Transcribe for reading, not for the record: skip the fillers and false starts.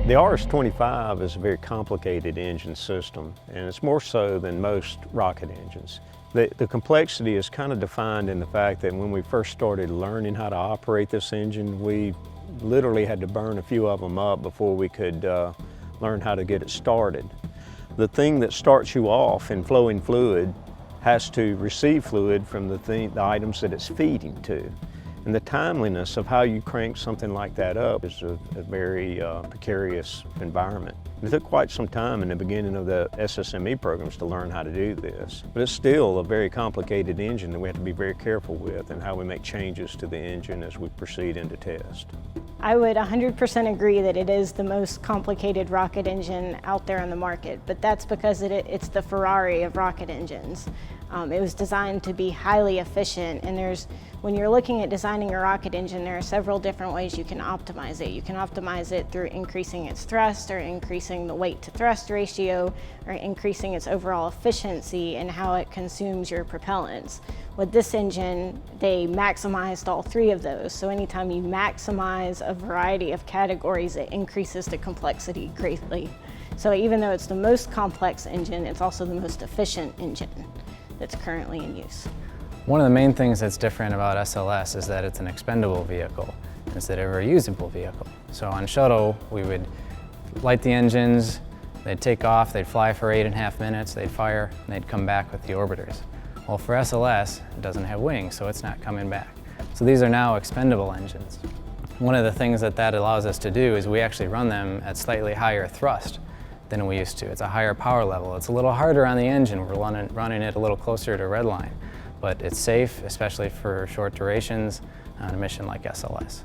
The RS-25 is a very complicated engine system, and it's more so than most rocket engines. The complexity is kind of defined in the fact that when we first started learning how to operate this engine, we literally had to burn a few of them up before we could learn how to get it started. The thing that starts you off in flowing fluid has to receive fluid from the items that it's feeding to. And the timeliness of how you crank something like that up is a very precarious environment. It took quite some time in the beginning of the SSME programs to learn how to do this. But it's still a very complicated engine that we have to be very careful with and how we make changes to the engine as we proceed into test. I would 100% agree that it is the most complicated rocket engine out there on the market, but that's because it's the Ferrari of rocket engines. It was designed to be highly efficient, and when you're looking at designing a rocket engine, there are several different ways you can optimize it. You can optimize it through increasing its thrust, or increasing the weight to thrust ratio, or increasing its overall efficiency and how it consumes your propellants. With this engine, they maximized all three of those. So anytime you maximize a variety of categories, it increases the complexity greatly. So even though it's the most complex engine, it's also the most efficient engine that's currently in use. One of the main things that's different about SLS is that it's an expendable vehicle instead of a reusable vehicle. So on shuttle, we would light the engines, they'd take off, they'd fly for 8.5 minutes, they'd fire, and they'd come back with the orbiters. Well, for SLS, it doesn't have wings, so it's not coming back. So these are now expendable engines. One of the things that allows us to do is we actually run them at slightly higher thrust than we used to. It's a higher power level. It's a little harder on the engine. We're running it a little closer to red line, but it's safe, especially for short durations on a mission like SLS.